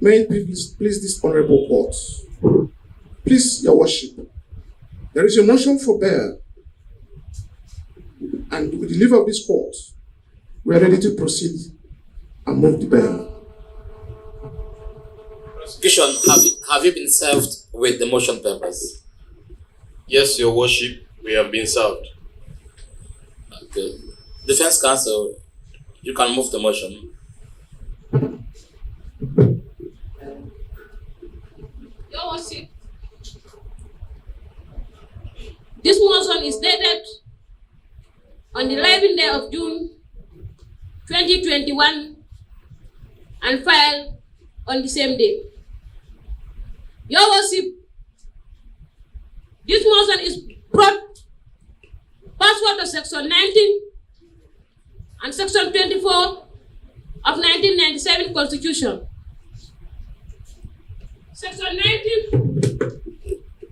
May it please this honorable court. Please, your worship, there is a motion for bail, and with the leave of this court, we are ready to proceed and move the bail. Prosecution, have you been served with the motion papers? Yes, your worship, we have been served. Okay. Defense counsel, you can move the motion. Your worship, this motion is dated on the 11th day of June 2021 and filed on the same day. Your worship, this motion is brought pursuant to Section 19 and Section 24 of 1997 Constitution. Section 19,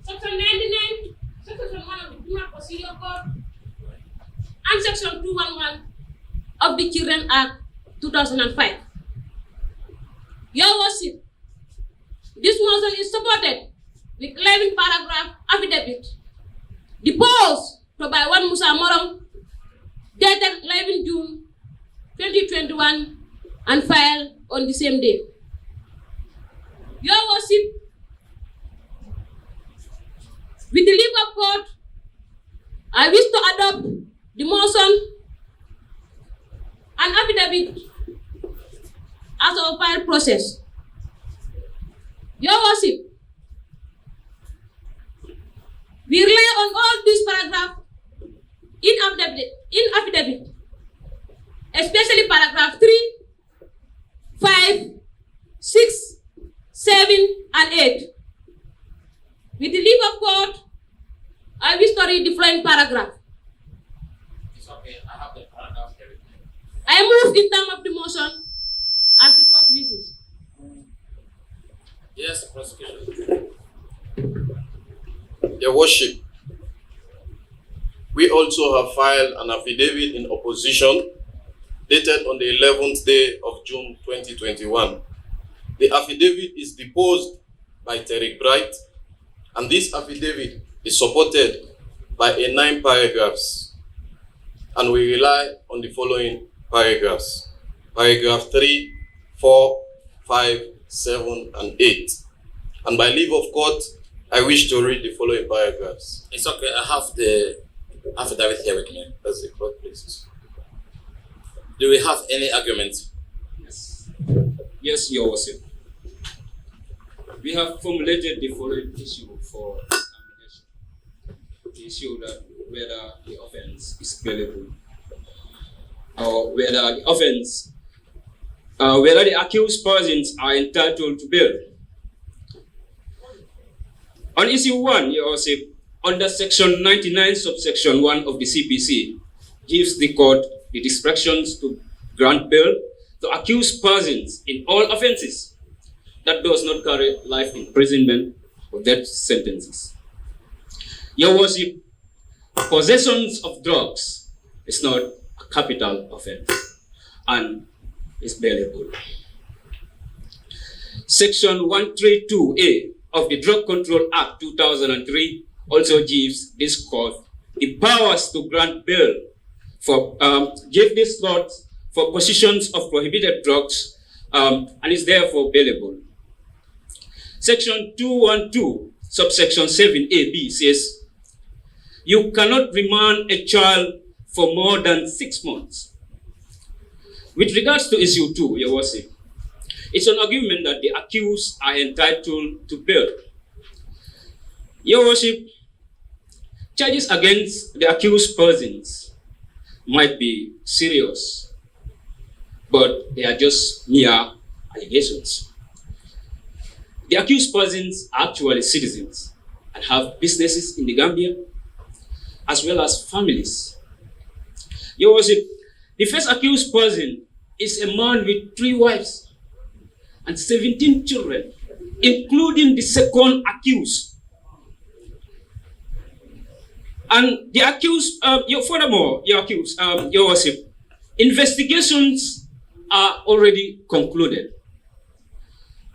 Section 99, Section 1 of the Criminal Procedure Code, and Section 211 of the Children Act 2005. Your worship, this motion is supported with 11 paragraph affidavit deposed by one Musa Morong, dated 11 June 2021 and filed on the same day. Your worship, with the leave of court, I wish to adopt the motion and affidavit as a file process. Your worship, we rely on all these paragraphs in affidavit, especially paragraph 3, 5, 6, 7, and 8. With the leave of court, I wish to read the following paragraph. It's okay, I have the paragraph here. I move in terms of the motion as the court wishes. Yes, prosecution. Your worship, we also have filed an affidavit in opposition dated on the 11th day of June 2021. The affidavit is deposed by Terry Bright, and this affidavit is supported by 9 paragraphs, and we rely on the following paragraphs. Paragraph 3, 4, 5, 7, and 8. And by leave of court, I wish to read the following paragraphs. It's okay, I have the affidavit here with me. That's the court, please. Do we have any argument? Yes. Yes, your worship. We have formulated the following issue for examination. The issue that whether the offense is bailable or whether the offense, whether the accused persons are entitled to bail. On issue 1, your worship, under section 99 subsection 1 of the CPC, gives the court the discretions to grant bail to accused persons in all offenses that does not carry life imprisonment or death sentences. Your worship, possessions of drugs is not a capital offense and is bailable. Section 132A of the Drug Control Act 2003 also gives this court the powers to grant bail for for possessions of prohibited drugs and is therefore bailable. Section 212, subsection 7AB says, you cannot remand a child for more than 6 months. With regards to issue 2, your worship, it's an argument that the accused are entitled to bail. Your worship, charges against the accused persons might be serious, but they are just mere allegations. The accused persons are actually citizens and have businesses in the Gambia, as well as families. Your worship, the first accused person is a man with 3 wives and 17 children, including the second accused. And the accused, furthermore, your worship, investigations are already concluded.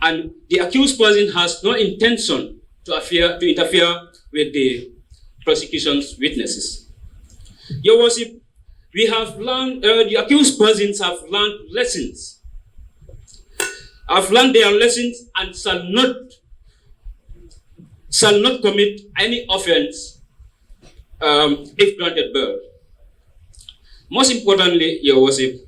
and the accused person has no intention to interfere with the prosecution's witnesses. Your Worship, we have learned, the accused persons have learned lessons. Have learned their lessons and shall not commit any offense if granted bail. Most importantly, Your Worship,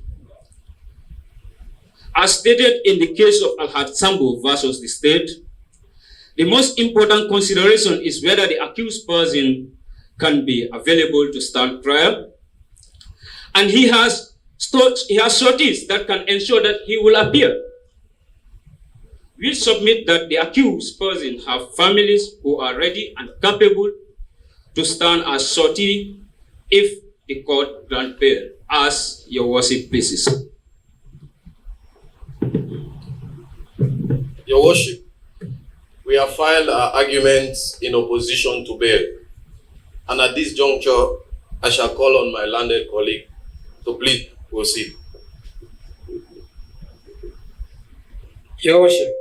as stated in the case of Alhaj Sambu versus the state, the most important consideration is whether the accused person can be available to stand trial, and he has sureties that can ensure that he will appear. We submit that the accused person have families who are ready and capable to stand as surety if the court grant bail, as Your Worship pleases. Your Worship, we have filed our arguments in opposition to bail, and at this juncture, I shall call on my learned colleague to please proceed. Your Worship,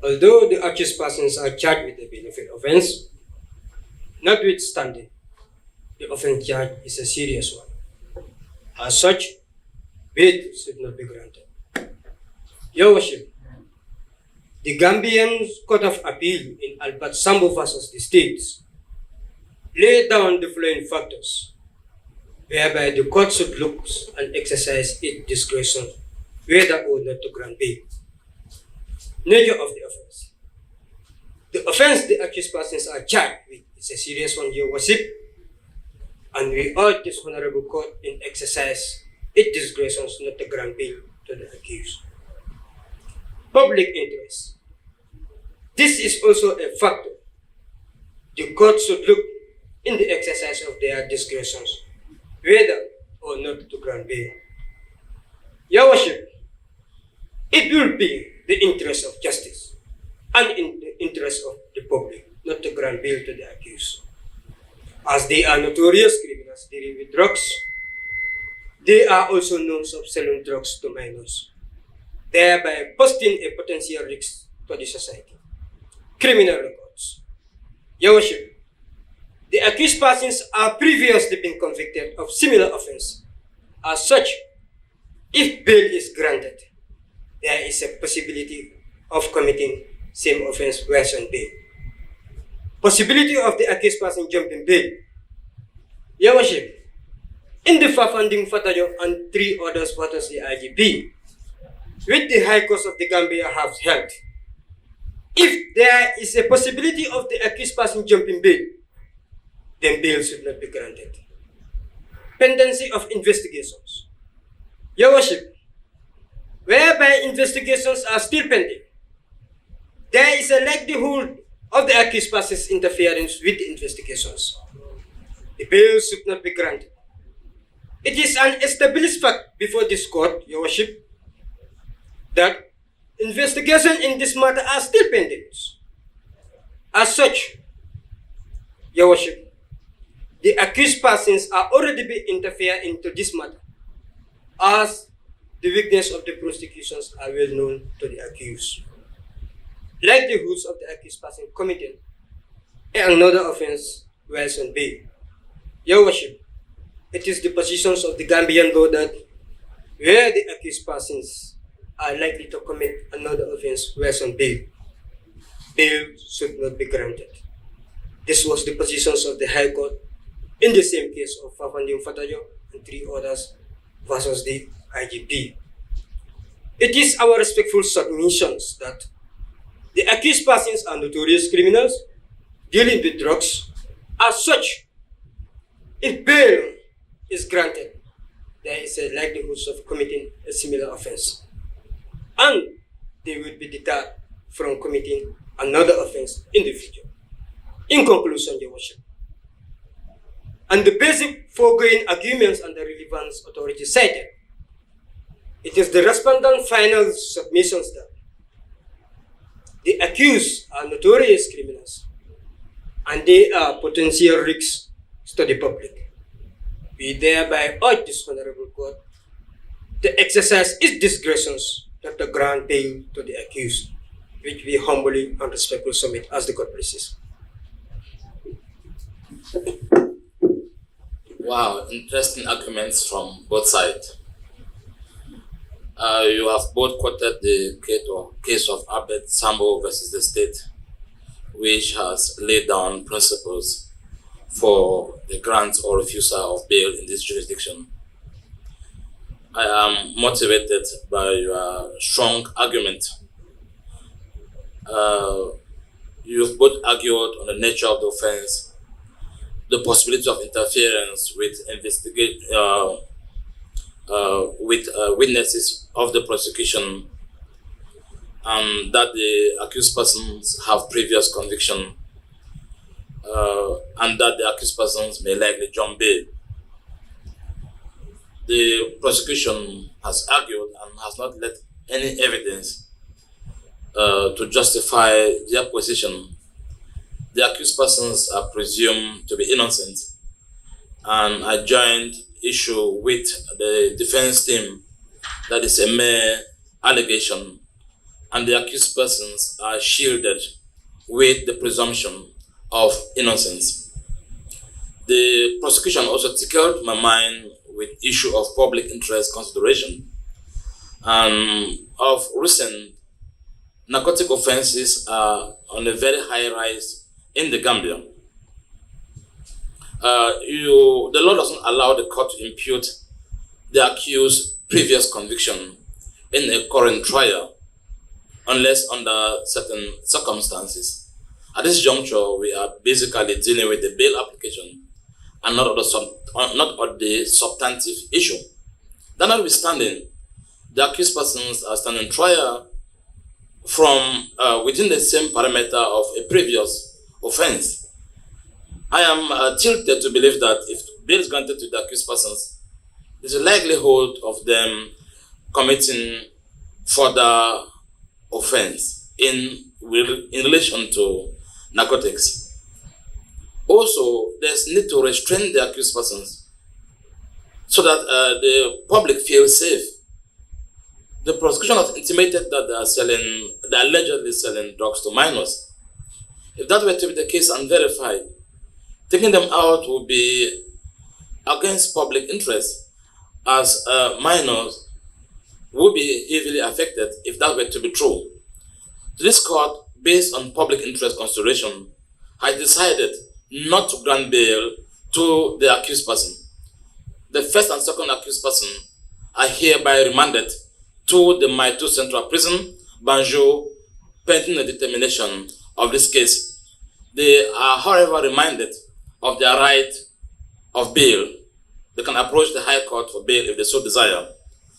although the accused persons are charged with a benefit offense, notwithstanding, the offense charge is a serious one. As such, bail should not be granted. Your Worship, the Gambian Court of Appeal in Albert Sambo versus the states laid down the following factors, whereby the court should look and exercise its discretion whether or not to grant bail. Nature of the offense. The offense the accused persons are charged with is a serious one, Your Worship, and we urge this honorable court in exercise its discretion not to grant bail to the accused. Public interest. This is also a factor. The court should look in the exercise of their discretions whether or not to grant bail. Your Worship, it will be the interest of justice and in the interest of the public not to grant bail to the accused. As they are notorious criminals dealing with drugs, they are also known of selling drugs to minors, thereby posting a potential risk to the society. Criminal records. Your Worship, the accused persons are previously been convicted of similar offense. As such, if bail is granted, there is a possibility of committing same offense worse on bail. Possibility of the accused person jumping bail. Your Worship, in the Fafanding Fatajo and 3 others versus the IGP, which the High Court of the Gambia have held, if there is a possibility of the accused person jumping bail, then bail should not be granted. Pendency of investigations. Your Worship, whereby investigations are still pending, there is a likelihood of the accused person's interference with the investigations. The bail should not be granted. It is an established fact before this court, Your Worship, that investigations in this matter are still pending. As such, Your Worship, the accused persons are already being interfered into this matter, as the weakness of the prosecutions are well known to the accused. Likelihoods of the accused person committing another offense whilst on bail. Your Worship, it is the positions of the Gambian law that where the accused persons are likely to commit another offense whilst on bail, bail should not be granted. This was the positions of the High Court in the same case of Fafandim Fatajo and 3 others versus the IGP. It is our respectful submissions that the accused persons are notorious criminals dealing with drugs. As such, if bail is granted, there is a likelihood of committing a similar offense, and they will be deterred from committing another offense in the future. In conclusion, Your Worship, and the basic foregoing arguments and the relevant authorities cited, it is the respondent's final submissions that the accused are notorious criminals and they are potential risks to the public. We thereby urge this honorable court to exercise its discretions that the grant bail to the accused, which we humbly and respectfully submit as the court pleases. Wow, interesting arguments from both sides. You have both quoted the case of Abed Sambo versus the state, which has laid down principles for the grant or refusal of bail in this jurisdiction. I am motivated by your strong argument. You've both argued on the nature of the offense, the possibility of interference with witnesses of the prosecution, and that the accused persons have previous conviction, and that the accused persons may likely jump bail. The prosecution has argued and has not led any evidence to justify their position. The accused persons are presumed to be innocent, and I joined issue with the defense team that is a mere allegation, and the accused persons are shielded with the presumption of innocence. The prosecution also tickled my mind with issue of public interest consideration. Of recent, narcotic offenses are on a very high rise in the Gambia. The law doesn't allow the court to impute the accused's previous conviction in a current trial unless under certain circumstances. At this juncture, we are basically dealing with the bail application and not on the substantive issue. That notwithstanding, the accused persons are standing trial from within the same parameter of a previous offense. I am tilted to believe that if bail is granted to the accused persons, there's a likelihood of them committing further offense in relation to narcotics. Also, there's need to restrain the accused persons so that the public feels safe. The prosecution has intimated that they're allegedly selling drugs to minors. If that were to be the case and verified, taking them out would be against public interest, as minors would be heavily affected if that were to be true. This court, based on public interest consideration, has decided not to grant bail to the accused person. The first and second accused person are hereby remanded to the Maitu Central Prison, Banjul, pending the determination of this case. They are, however, reminded of their right of bail. They can approach the High Court for bail if they so desire.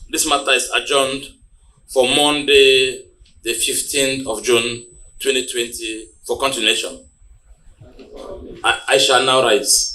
This matter is adjourned for Monday, the 15th of June, 2020, for continuation. I shall now rise.